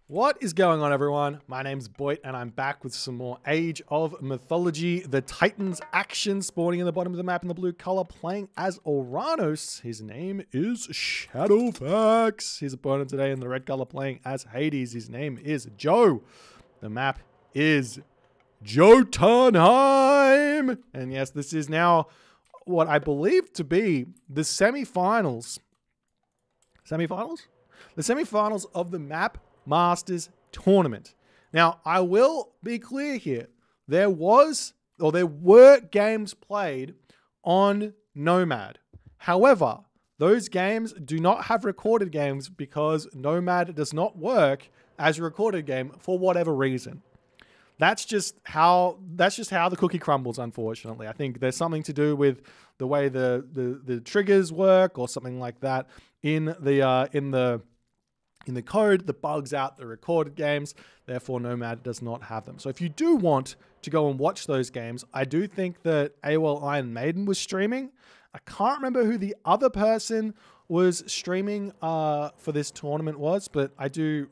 What is going on, everyone? My name's Boit, and I'm back with some more Age of Mythology. The Titans action spawning in the bottom of the map in the blue color, playing as Oranos. His name is Shadowfaxx. His opponent today in the red color playing as Hades. His name is Joe. The map is Jotunheim. And yes, this is now what I believe to be the semifinals. The semifinals of the Map Masters tournament. Now, I will be clear here. There were games played on Nomad. However, those games do not have recorded games because Nomad does not work as a recorded game for whatever reason. That's just how the cookie crumbles, unfortunately. I think there's something to do with the way the triggers work or something like that in the code that bugs out the recorded games. Therefore, Nomad does not have them. So if you do want to go and watch those games, I do think that AOL Iron Maiden was streaming. I can't remember who the other person was streaming for this tournament was, but I do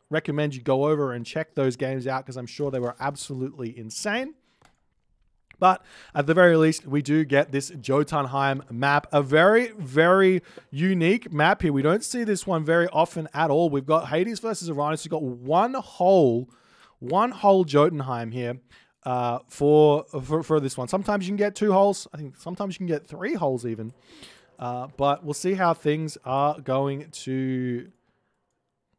recommend you go over and check those games out because I'm sure they were absolutely insane. But at the very least, we do get this Jotunheim map, a very, very unique map here. We don't see this one very often at all. We've got Hades versus Oranos. We've got one whole Jotunheim here for this one. Sometimes you can get 2 holes. I think sometimes you can get 3 holes even. But we'll see how things are going to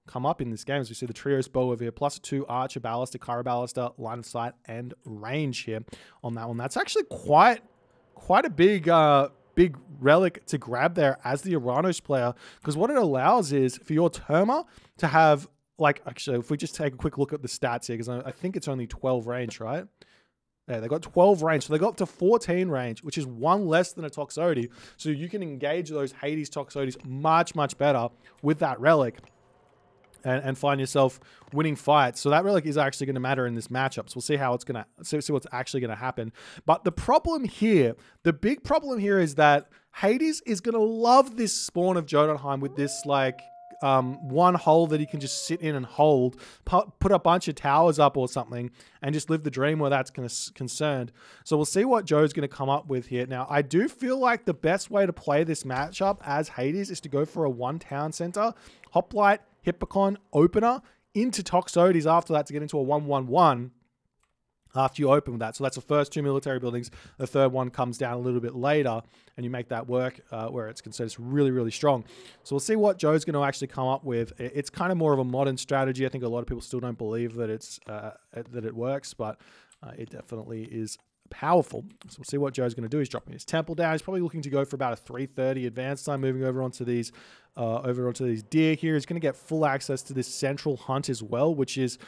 come up in this game as we see the trios bow over here, +2 archer, ballista, Kyra ballista, line of sight, and range here on that one. That's actually quite a big relic to grab there as the Oranos player, because what it allows is for your Terma to have, like, actually, if we just take a quick look at the stats here, because I think it's only 12 range, right? Yeah, they got 12 range, so they got up to 14 range, which is 1 less than a Toxotes. So you can engage those Hades Toxotes much, much better with that relic. And find yourself winning fights. So that relic is actually going to matter in this matchup. So we'll see how it's going to see what's actually going to happen. But the problem here, the big problem here is that Hades is going to love this spawn of Jotunheim with this like one hole that he can just sit in and hold, put a bunch of towers up or something, and just live the dream where that's concerned. So we'll see what Joe's going to come up with here. Now, I do feel like the best way to play this matchup as Hades is to go for a 1 town center, Hoplite, Hippocon, opener, into Toxotes after that to get into a 1-1-1 after you open with that. So that's the first 2 military buildings. The third one comes down a little bit later, and you make that work where it's considered it's really, really strong. So we'll see what Joe's going to actually come up with. It's kind of more of a modern strategy. I think a lot of people still don't believe that that it works, but it definitely is powerful. So we'll see what Joe's going to do. He's dropping his temple down. He's probably looking to go for about a 330 advance time, moving over onto these deer here. He's going to get full access to this central hunt as well, which is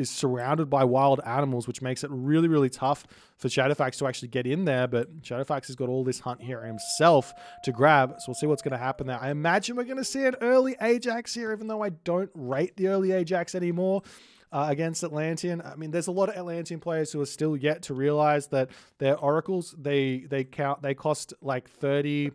surrounded by wild animals, which makes it really, really tough for Shadowfaxx to actually get in there. But Shadowfaxx has got all this hunt here himself to grab. So we'll see what's going to happen there. I imagine we're going to see an early Ajax here, even though I don't rate the early Ajax anymore. Against Atlantean. I mean, there's a lot of Atlantean players who are still yet to realize that their oracles, they cost like 30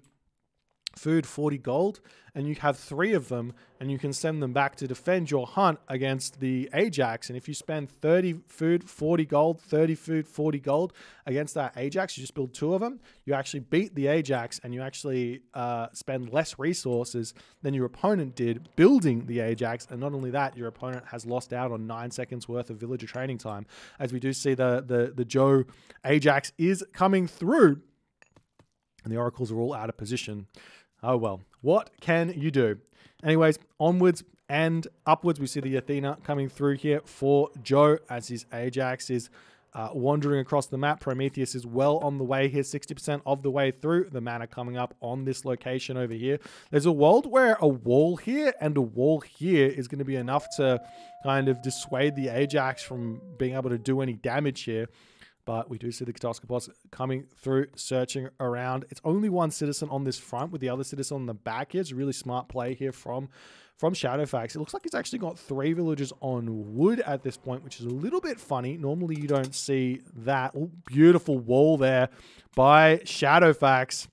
food, 40 gold, and you have 3 of them, and you can send them back to defend your hunt against the Ajax. And if you spend 30 food, 40 gold, 30 food, 40 gold against that Ajax, you just build 2 of them, you actually beat the Ajax, and you actually spend less resources than your opponent did building the Ajax. And not only that, your opponent has lost out on 9 seconds worth of villager training time. As we do see the Joe Ajax is coming through, and the oracles are all out of position. Oh, well, what can you do? Anyways, onwards and upwards, we see the Athena coming through here for Joe as his Ajax is wandering across the map. Prometheus is well on the way here, 60% of the way through. The mana coming up on this location over here. There's a world where a wall here and a wall here is going to be enough to kind of dissuade the Ajax from being able to do any damage here. But we do see the Catoscopos coming through, searching around. It's only 1 citizen on this front with the other citizen on the back here. It's a really smart play here from Shadowfaxx. It looks like he's actually got 3 villagers on wood at this point, which is a little bit funny. Normally you don't see that. Oh, beautiful wall there by Shadowfaxx.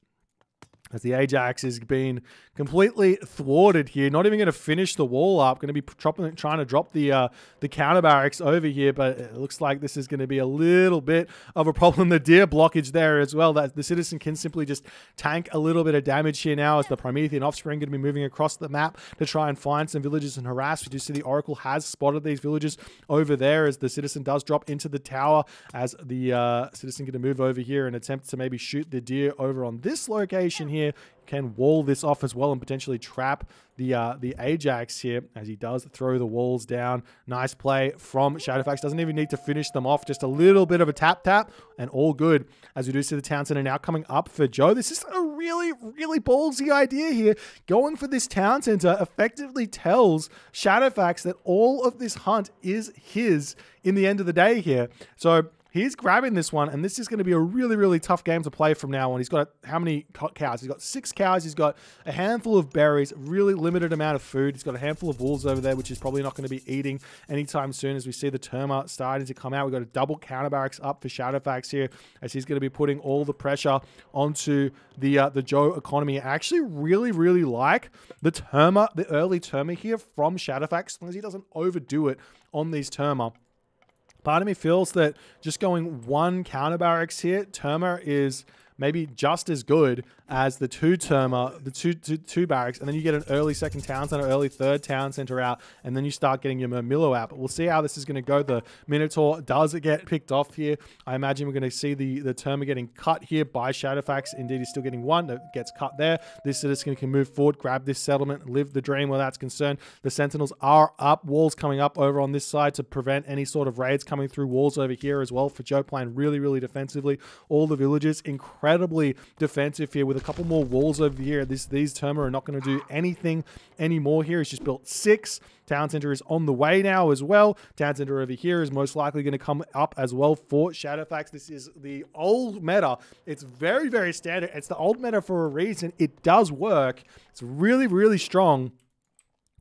as the Ajax is being completely thwarted here. Not even going to finish the wall up. Going to be trying to drop the counter barracks over here, but it looks like this is going to be a little bit of a problem. The deer blockage there as well. That the citizen can simply just tank a little bit of damage here now as the Promethean offspring going to be moving across the map to try and find some villages and harass. We do see the Oracle has spotted these villages over there as the citizen does drop into the tower, as the citizen going to move over here and attempt to maybe shoot the deer over on this location here. Can wall this off as well and potentially trap the Ajax here as he does throw the walls down. Nice play from Shadowfaxx. Doesn't even need to finish them off. Just a little bit of a tap and all good, as we do see the town center now coming up for Joe. This is a really, really ballsy idea here. Going for this town center effectively tells Shadowfaxx that all of this hunt is his in the end of the day here. So he's grabbing this one, and this is going to be a really, really tough game to play from now on. He's got how many cows? He's got 6 cows. He's got a handful of berries, really limited amount of food. He's got a handful of wolves over there, which he's probably not going to be eating anytime soon as we see the Terma starting to come out. We've got a double counter barracks up for Shadowfaxx here as he's going to be putting all the pressure onto the Joe economy. I actually really, really like the Terma, the early Terma here from Shadowfaxx, as long as he doesn't overdo it on these Terma. Part of me feels that just going 1 counter barracks here, Terma is maybe just as good as the 2 Terma, the two barracks, and then you get an early 2nd town center, early 3rd town center out, and then you start getting your Murmillo out. But we'll see how this is going to go. The Minotaur does get picked off here. I imagine we're going to see the Terma getting cut here by Shadowfaxx. Indeed, he's still getting 1 that gets cut there. This citizen can move forward, grab this settlement, live the dream where that's concerned. The Sentinels are up. Walls coming up over on this side to prevent any sort of raids coming through walls over here as well for Joe, playing really, really defensively. All the villages incredibly defensive here with a couple more walls over here. These Terma are not going to do anything anymore here. He's just built 6. Town center is on the way now as well. Town center over here is most likely going to come up as well for Shadowfaxx. This is the old meta. It's very, very standard. It's the old meta for a reason. It does work. It's really, really strong.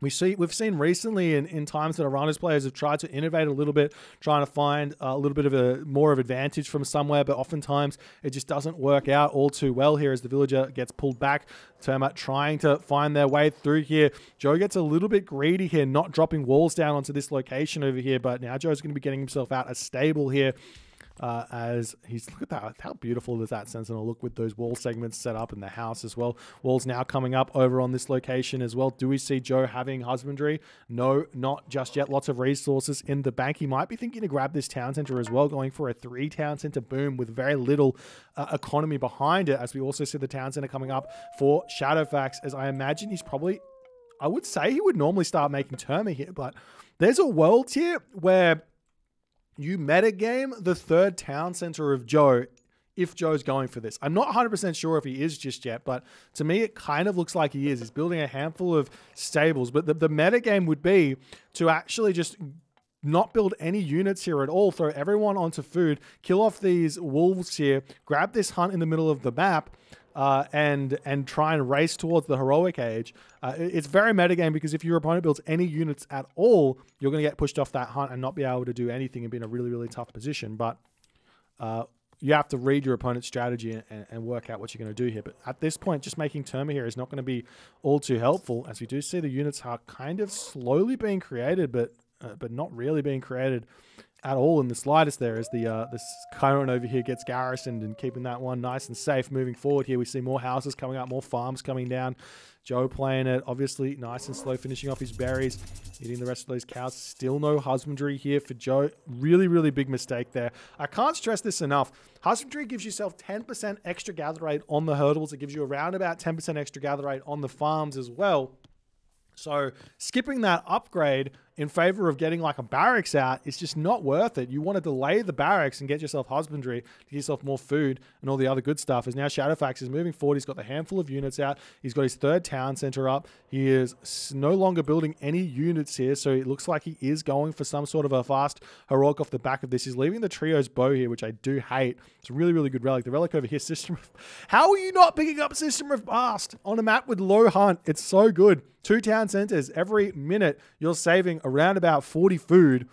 We've seen recently in times that Oranos players have tried to innovate a little bit, trying to find a little bit of more of advantage from somewhere, but oftentimes it just doesn't work out all too well here as the villager gets pulled back. Terma trying to find their way through here. Joe gets a little bit greedy here, not dropping walls down onto this location over here, but now Joe's going to be getting himself out a stable here. As he's, look at that, how beautiful does that Sentinel look with those wall segments set up in the house as well. Walls now coming up over on this location as well. Do we see Joe having husbandry? No, not just yet. Lots of resources in the bank. He might be thinking to grab this town center as well, going for a 3 town center boom with very little economy behind it, as we also see the town center coming up for Shadowfaxx, as I imagine he's probably, I would say he would normally start making Terma here, but there's a world here where you metagame the 3rd town center of Joe if Joe's going for this. I'm not 100% sure if he is just yet, but to me it kind of looks like he is. He's building a handful of stables, but the metagame would be to actually just not build any units here at all, throw everyone onto food, kill off these wolves here, grab this hunt in the middle of the map, and try and race towards the heroic age. It's very metagame because if your opponent builds any units at all, you're going to get pushed off that hunt and not be able to do anything and be in a really, really tough position. But you have to read your opponent's strategy and work out what you're going to do here. But at this point, just making Terma here is not going to be all too helpful, as we do see the units are kind of slowly being created, but not really being created at all in the slightest there, as this Chiron over here gets garrisoned and keeping that one nice and safe. Moving forward here, we see more houses coming up, more farms coming down. Joe playing it, obviously nice and slow, finishing off his berries, eating the rest of those cows. Still no husbandry here for Joe. Really, really big mistake there. I can't stress this enough. Husbandry gives yourself 10% extra gather rate on the hurdles. It gives you around about 10% extra gather rate on the farms as well. So skipping that upgrade in favor of getting like a barracks out is just not worth it. You want to delay the barracks and get yourself husbandry to get yourself more food and all the other good stuff. As now Shadowfaxx is moving forward. He's got the handful of units out. He's got his 3rd town center up. He is no longer building any units here, so it looks like he is going for some sort of a fast heroic off the back of this. He's leaving the Trio's bow here, which I do hate. It's a really, really good relic. The relic over here, System of... How are you not picking up System of Blast on a map with low hunt? It's so good. 2 town centers. Every minute you're saving around about 40 food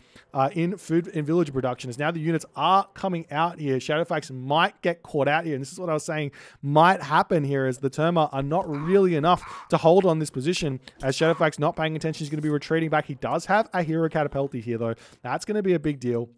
in villager production. As now the units are coming out here, Shadowfaxx might get caught out here. And this is what I was saying might happen here, as the Terma are not really enough to hold on this position. As Shadowfaxx not paying attention, he's going to be retreating back. He does have a hero catapulti here, though. That's going to be a big deal.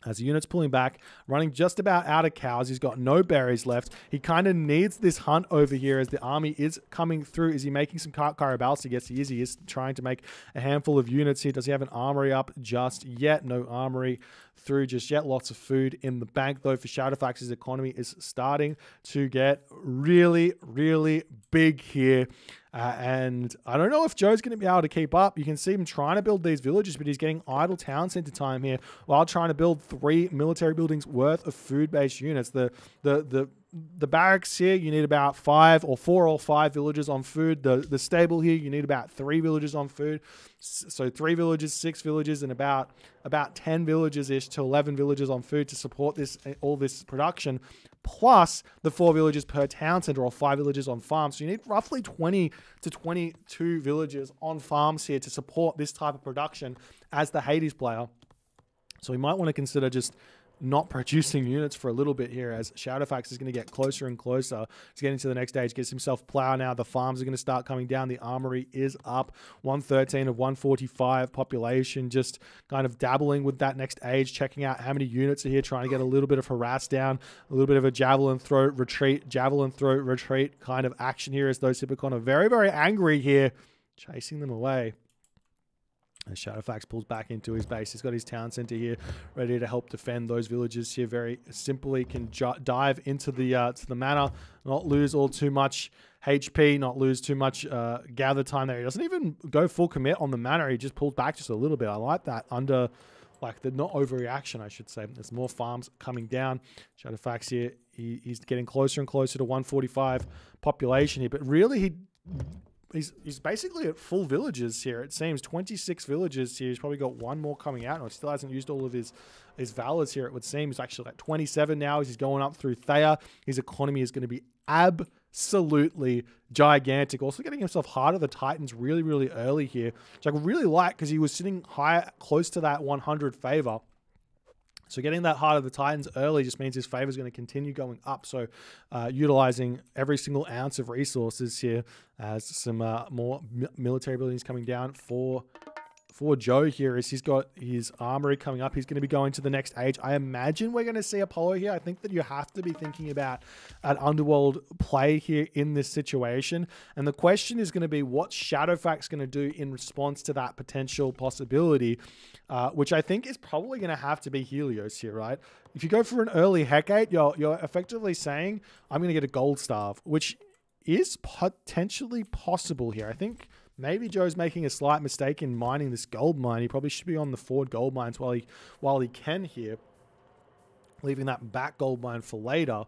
As the unit's pulling back, running just about out of cows. He's got no berries left. He kind of needs this hunt over here as the army is coming through. Is he making some Karabalsi? Yes, he is. He is trying to make a handful of units here. Does he have an armory up just yet? No armory through just yet. Lots of food in the bank, though, for Shadowfaxx. His economy is starting to get really, really big here. And I don't know if Joe's going to be able to keep up. You can see him trying to build these villages, but he's getting idle town center time here while trying to build 3 military buildings worth of food-based units. The barracks here, you need about 4 or 5 villages on food. The stable here, you need about 3 villages on food. So 3 villages, 6 villages, and about 10 villages-ish to 11 villages on food to support all this production, plus the 4 villages per town center or 5 villages on farms. So you need roughly 20 to 22 villages on farms here to support this type of production as the Hades player. So we might want to consider just not producing units for a little bit here, as Shadowfaxx is going to get closer and closer to getting to the next stage. Gets himself plow now. The farms are going to start coming down. The armory is up. 113 of 145 population, just kind of dabbling with that next age, checking out how many units are here, trying to get a little bit of harass down, a little bit of a javelin throw retreat kind of action here, as those Hippocon are very, very angry here, chasing them away. As Shadowfaxx pulls back into his base, he's got his town center here ready to help defend those villages here. Very simply can dive into the manor, not lose all too much HP, not lose too much gather time there. He doesn't even go full commit on the manor. He just pulls back just a little bit. I like that under, like, the not overreaction, I should say. There's more farms coming down. Shadowfaxx here, he's getting closer and closer to 145 population here, but really He's basically at full villages here. It seems 26 villages here. He's probably got 1 more coming out. No, he still hasn't used all of his valors here, it would seem. He's actually at 27 now. He's going up through Thea. His economy is going to be absolutely gigantic. Also getting himself Heart of the Titans really, really early here, which I really like, because he was sitting high, close to that 100 favor. So getting that Heart of the Titans early just means his favor is going to continue going up. So utilizing every single ounce of resources here, as some more military buildings coming down for Joe here, is he's got his armory coming up. He's going to be going to the next age. I imagine we're going to see Apollo here. I think that you have to be thinking about an underworld play here in this situation. And the question is going to be, what's Shadowfaxx going to do in response to that potential possibility, which I think is probably going to have to be Helios here, right? If you go for an early Hecate, you're effectively saying, I'm going to get a gold starve, which is potentially possible here. I think maybe Joe's making a slight mistake in mining this gold mine. He probably should be on the forward gold mines while he can here, leaving that back gold mine for later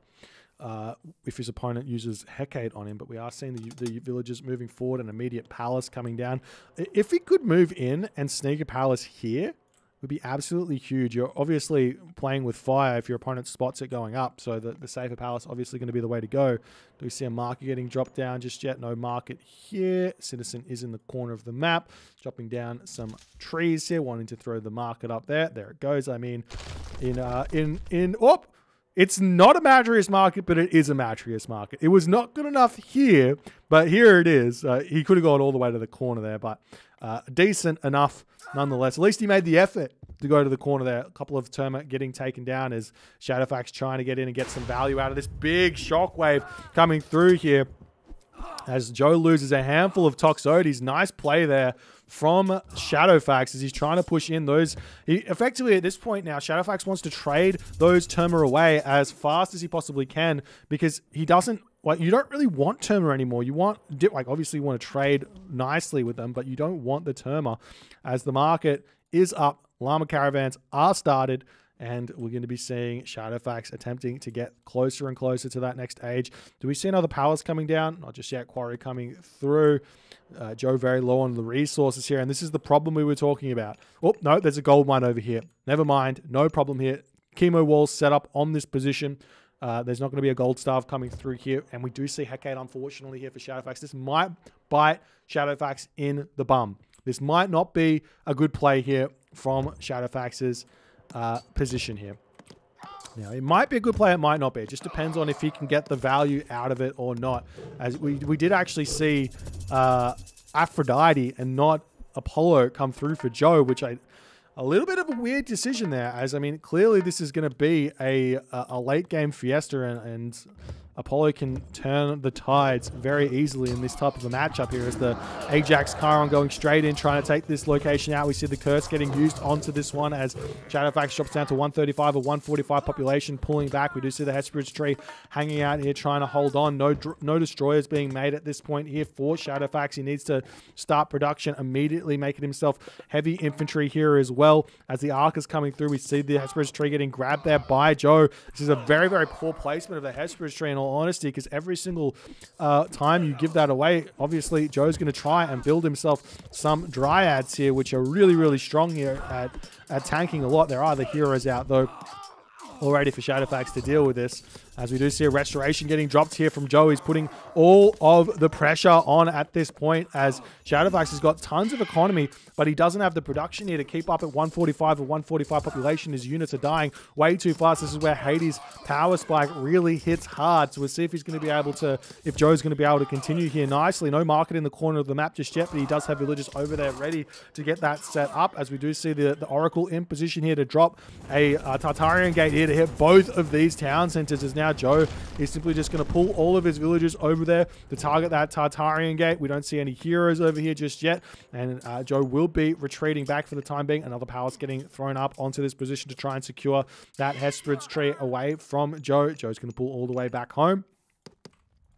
if his opponent uses Hecate on him. But we are seeing the villagers moving forward, an immediate palace coming down. If he could move in and sneak a palace here, would be absolutely huge. You're obviously playing with fire if your opponent spots it going up, so the safer palace obviously going to be the way to go. Do we see a market getting dropped down just yet? No market here. Citizen is in the corner of the map, dropping down some trees here, wanting to throw the market up there. There it goes. I mean, it's not a Madrius market, but it is a Madrius market. It was not good enough here, but here it is. He could have gone all the way to the corner there, but decent enough nonetheless. At least he made the effort to go to the corner there. A couple of Terma getting taken down as Shadowfaxx trying to get in and get some value out of this big shockwave coming through here. As Joe loses a handful of Toxotes. Nice play there from Shadowfaxx as he's trying to push in those. Effectively, at this point now, Shadowfaxx wants to trade those Terma away as fast as he possibly can, because he doesn't, like, you don't really want Terma anymore. You want, like, obviously you want to trade nicely with them, but you don't want the Terma, as the market is up. Llama caravans are started, and we're going to be seeing Shadowfaxx attempting to get closer and closer to that next age. Do we see another palace coming down? Not just yet. Quarry coming through. Joe very low on the resources here, and this is the problem we were talking about. Oh, no, there's a gold mine over here. Never mind. No problem here. Chemo walls set up on this position. There's not going to be a gold starve coming through here, and we do see Hecate, unfortunately, here for Shadowfaxx. This might bite Shadowfaxx in the bum. This might not be a good play here from Shadowfaxx's position here. Now, it might be a good play, it might not be. It just depends on if he can get the value out of it or not. As we did actually see Aphrodite and not Apollo come through for Joe, which a little bit of a weird decision there. As, I mean, clearly this is going to be a late game fiesta, and Apollo can turn the tides very easily in this type of a matchup here as the Ajax Chiron going straight in, trying to take this location out. We see the curse getting used onto this one as Shadowfaxx drops down to 135 or 145 population, pulling back. We do see the Hesperid's tree hanging out here, trying to hold on. No destroyers being made at this point here for Shadowfaxx. He needs to start production immediately, making himself heavy infantry here as well. As the arc is coming through, we see the Hesperid's tree getting grabbed there by Joe. This is a very, very poor placement of the Hesperid's tree in all honesty, because every single time you give that away, obviously Joe's going to try and build himself some dryads here, which are really, really strong here at tanking a lot. There are the heroes out though already for Shadowfaxx to deal with this. As we do see a restoration getting dropped here from Joe. He's putting all of the pressure on at this point as Shadowfaxx has got tons of economy, but he doesn't have the production here to keep up at 145 or 145 population. His units are dying way too fast. This is where Hades' power spike really hits hard. So we'll see if he's going to be able to, if Joe's going to be able to continue here nicely. No market in the corner of the map just yet, but he does have villagers over there ready to get that set up. As we do see the Oracle in position here to drop a Tartarian gate here to hit both of these town centers. As now Joe is simply just going to pull all of his villagers over there to target that Tartarian gate. We don't see any heroes over here just yet, and Joe will be retreating back for the time being. Another palace getting thrown up onto this position to try and secure that Hesperid's tree away from Joe. Joe's going to pull all the way back home.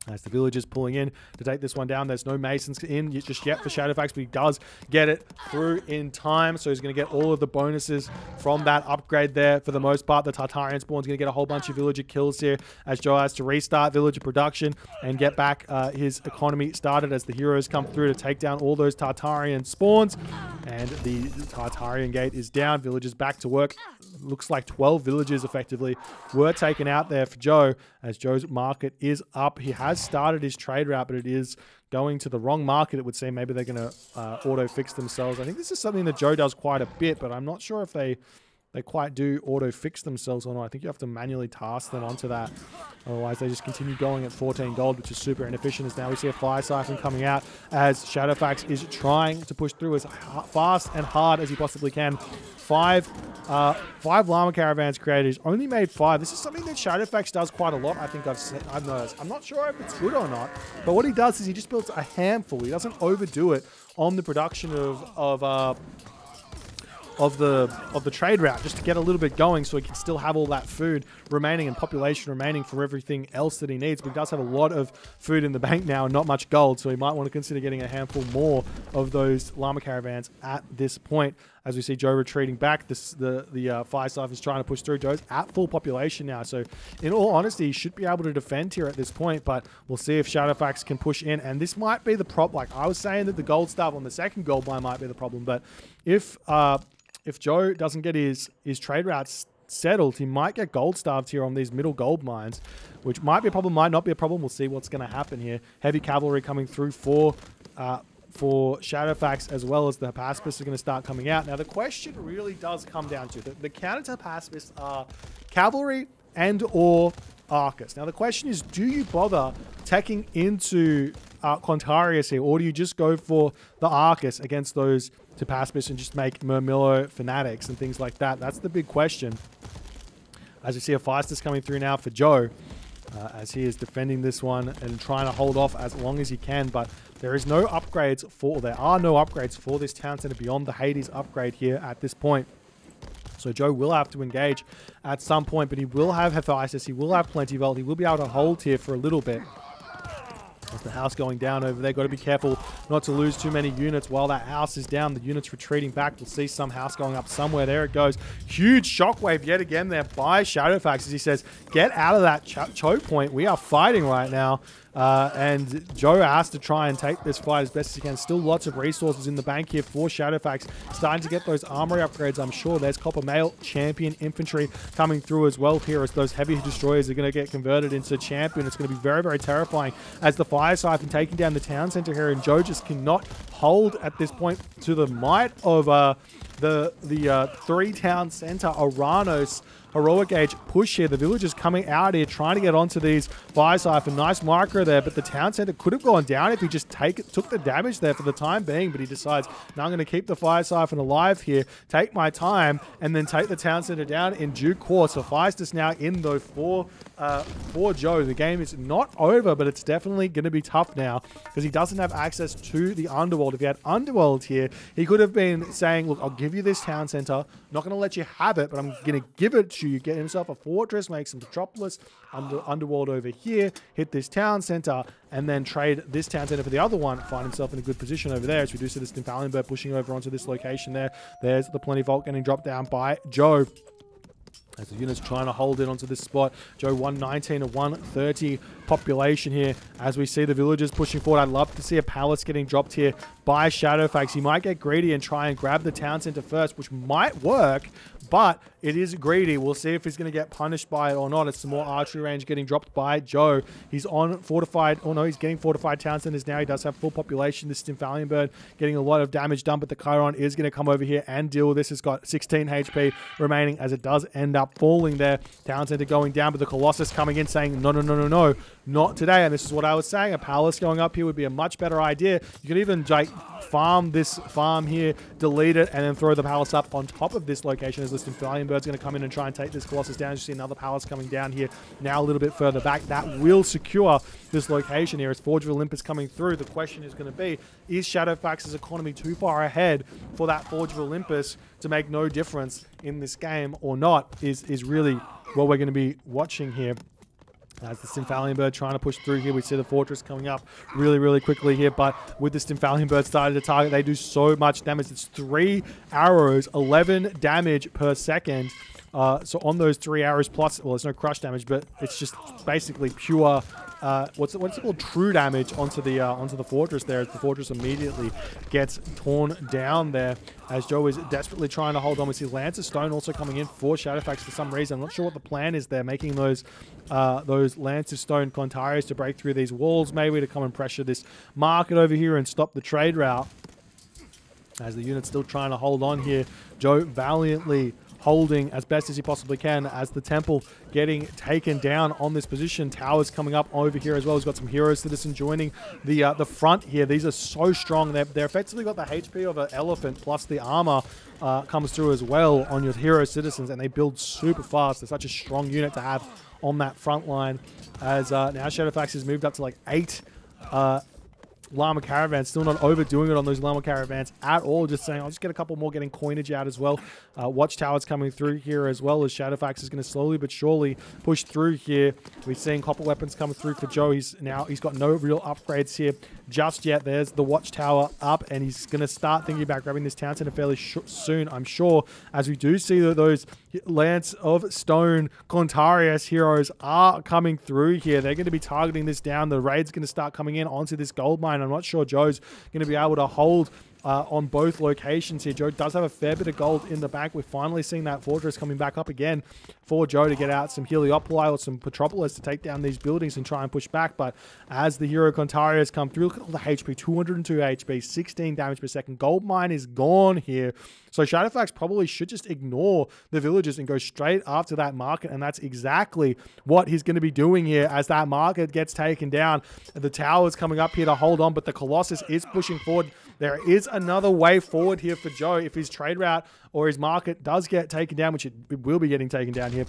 As the villagers pulling in to take this one down. There's no masons in just yet for Shadowfaxx, but he does get it through in time. So he's going to get all of the bonuses from that upgrade there for the most part. The Tartarian spawn's going to get a whole bunch of villager kills here as Joe has to restart villager production and get back his economy started as the heroes come through to take down all those Tartarian spawns. And the Tartarian gate is down. Villagers back to work. Looks like 12 villagers effectively were taken out there for Joe as Joe's market is up. He has started his trade route, but it is going to the wrong market, it would seem. Maybe they're going to auto-fix themselves. I think this is something that Joe does quite a bit, but I'm not sure if they quite do auto-fix themselves or not. I think you have to manually task them onto that. Otherwise, they just continue going at 14 gold, which is super inefficient. As now we see a fire siphon coming out as Shadowfaxx is trying to push through as fast and hard as he possibly can. Five llama caravans created. He's only made 5. This is something that Shadowfaxx does quite a lot. I think I've noticed. I'm not sure if it's good or not, but what he does is he just builds a handful. He doesn't overdo it on the production of the trade route, just to get a little bit going so he can still have all that food remaining and population remaining for everything else that he needs. But he does have a lot of food in the bank now and not much gold, so he might want to consider getting a handful more of those llama caravans at this point. As we see Joe retreating back, the fire siphon is trying to push through. Joe's at full population now, so in all honesty, he should be able to defend here at this point, but we'll see if Shadowfaxx can push in, and this might be the problem. Like I was saying that the gold stuff on the second gold mine might be the problem, but if Joe doesn't get his trade routes settled, he might get gold starved here on these middle gold mines, which might be a problem, might not be a problem. We'll see what's going to happen here. Heavy cavalry coming through for Shadowfaxx, as well as the Paspis are going to start coming out. Now, the question really does come down to the counter to Paspis are cavalry and or Arcus. Now, the question is, do you bother teching into Contarius here, or do you just go for the Arcus against those to Paspis and just make Murmillo fanatics and things like that? That's the big question. As we see a Feistus coming through now for Joe, as he is defending this one and trying to hold off as long as he can, but there are no upgrades for this town center beyond the Hades upgrade here at this point. So Joe will have to engage at some point, but he will have Hephaestus, he will have Plenty Vault, he will be able to hold here for a little bit. There's the house going down over there. Got to be careful not to lose too many units while that house is down. The units retreating back. We'll see some house going up somewhere. There it goes. Huge shockwave yet again there by Shadowfaxx as he says, get out of that choke point. We are fighting right now. And Joe has to try and take this fight as best as he can. Still lots of resources in the bank here for Shadowfaxx. Starting to get those armory upgrades, I'm sure. There's Copper Mail Champion Infantry coming through as well here as those heavy destroyers are going to get converted into Champion. It's going to be very, very terrifying as the Fire Siphon taking down the town center here, and Joe just cannot hold at this point to the might of the 3-town center Oranos heroic age push here. The villagers coming out here trying to get onto these fire siphon. Nice micro there, but the town center could have gone down if he just took the damage there for the time being, but he decides, now I'm going to keep the fire siphon alive here, take my time, and then take the town center down in due course. So Feistus now in though for Joe. The game is not over, but it's definitely going to be tough now because he doesn't have access to the underworld. If he had underworld here, he could have been saying, look, I'll give you this town center, not going to let you have it, but I'm going to give it to you. Get himself a fortress, make some metropolis, underworld over here, hit this town center, and then trade this town center for the other one, find himself in a good position over there. As we do see this Stimfalienberg pushing over onto this location there. There's the Plenty Vault getting dropped down by Joe. As the unit's trying to hold it onto this spot. Joe 119 to 130 population here. As we see the villagers pushing forward. I'd love to see a palace getting dropped here by Shadowfaxx. He might get greedy and try and grab the town center first, which might work, but it is greedy. We'll see if he's going to get punished by it or not. It's some more archery range getting dropped by Joe. He's on fortified. Oh no, he's getting fortified town centers now. He does have full population. This Stimfalienberg getting a lot of damage done, but the Chiron is going to come over here and deal with this. It's got 16 HP remaining as it does end up falling there. Town center going down, but the Colossus coming in saying, no, no, no, no, no, not today. And this is what I was saying. A palace going up here would be a much better idea. You could even like farm this farm here, delete it, and then throw the palace up on top of this location as the Stimfalienberg's going to come in and try and take this Colossus down. You see another palace coming down here now a little bit further back. That will secure this location here as Forge of Olympus coming through. The question is going to be, is Shadowfaxx's economy too far ahead for that Forge of Olympus to make no difference in this game or not, is really what we're going to be watching here. As the Stimfalienberg trying to push through here. We see the fortress coming up really, really quickly here. But with the Stimfalienberg starting to target, they do so much damage. It's 3 arrows, 11 damage per second. So on those 3 arrows plus, well, there's no crush damage, but it's just basically pure, what's it called? True damage onto the fortress there. As the fortress immediately gets torn down there. As Joe is desperately trying to hold on. We see Lance of Stone also coming in for Shadowfaxx for some reason. I'm not sure what the plan is there, making those Lance of Stone Contarius to break through these walls, maybe to come and pressure this market over here and stop the trade route. As the unit's still trying to hold on here, Joe valiantly holding as best as he possibly can as the temple getting taken down on this position. Towers coming up over here as well. He's got some hero citizen joining the front here. They're so strong. They're effectively got the HP of an elephant plus the armor comes through as well on your hero citizens, and they build super fast. They're such a strong unit to have on that front line. As now Shadowfaxx has moved up to like 8 llama caravans, still not overdoing it on those llama caravans at all, just saying I'll just get a couple more, getting coinage out as well. Watchtowers coming through here as well, as Shadowfaxx is going to slowly but surely push through here. We're seeing copper weapons coming through for Joe. He's got no real upgrades here just yet. There's the watchtower up, and he's going to start thinking about grabbing this town center fairly soon, I'm sure, as we do see that those Lance of Stone Contarius heroes are coming through here. They're going to be targeting this down. The raid's going to start coming in onto this gold mine. I'm not sure Joe's going to be able to hold on both locations here. Joe does have a fair bit of gold in the bank. We're finally seeing that fortress coming back up again for Joe to get out some Heliopoli or some Petropolis to take down these buildings and try and push back. But as the Hero Contarius come through, look at all the HP, 202 HP, 16 damage per second. Gold mine is gone here. So Shadowfaxx probably should just ignore the villagers and go straight after that market, and that's exactly what he's going to be doing here as that market gets taken down. The tower's coming up here to hold on, but the Colossus is pushing forward. There is another way forward here for Joe if his trade route or his market does get taken down, which it will be getting taken down here.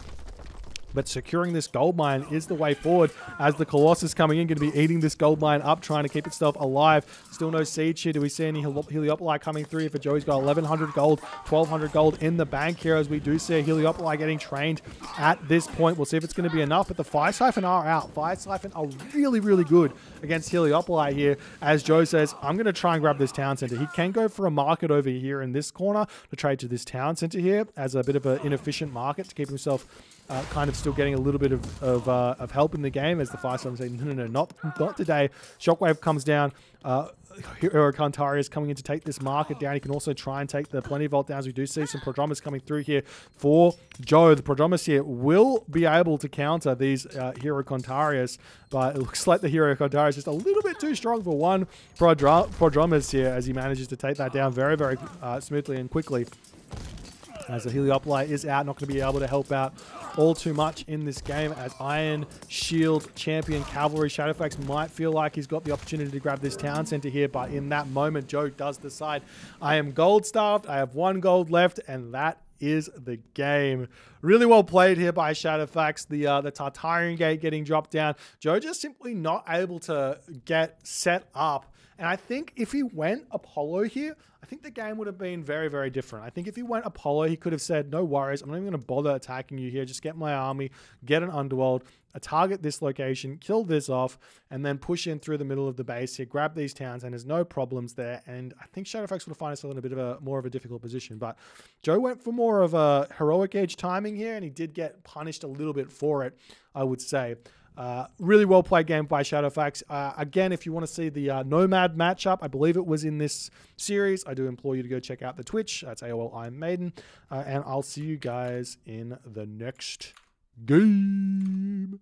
But securing this gold mine is the way forward, as the Colossus coming in, going to be eating this gold mine up, trying to keep itself alive. Still no siege here. Do we see any Heliopoli coming through for Joe? He's got 1,100 gold, 1,200 gold in the bank here, as we do see a Heliopoli getting trained at this point. We'll see if it's going to be enough, but the Fire Siphon are out. Fire Siphon are really, really good against Heliopoli here, as Joe says, I'm going to try and grab this town center. He can go for a market over here in this corner to trade to this town center here as a bit of an inefficient market to keep himself kind of still getting a little bit of help in the game as the Firestorm say, no, not today. Shockwave comes down. Hero Kantari is coming in to take this market down. He can also try and take the Plenty Vault down. We do see some Prodromus coming through here for Joe. The Prodromus here will be able to counter these Hero Kantarius, but it looks like the Hero Kantarius is just a little bit too strong for one Prodromus here as he manages to take that down very, very smoothly and quickly. As the Heliopolite is out, not going to be able to help out all too much in this game as Iron Shield Champion Cavalry Shadowfaxx might feel like he's got the opportunity to grab this town center here, but in that moment, Joe does decide, I am gold starved, I have 1 gold left, and that is the game. Really well played here by Shadowfaxx. The Tartarian Gate getting dropped down. Joe just simply not able to get set up. And I think if he went Apollo here, I think the game would have been very, very different. I think if he went Apollo, he could have said, no worries, I'm not even going to bother attacking you here. Just get my army, get an underworld, target this location, kill this off, and then push in through the middle of the base here, grab these towns, and there's no problems there. And I think Shadowfaxx would have found himself in a bit of a more of a difficult position. But Joe went for more of a heroic age timing here, and he did get punished a little bit for it, I would say. Really well played game by Shadowfaxx. Again, if you want to see the Nomad matchup, I believe it was in this series. I do implore you to go check out the Twitch. That's AOL Iron Maiden. And I'll see you guys in the next game.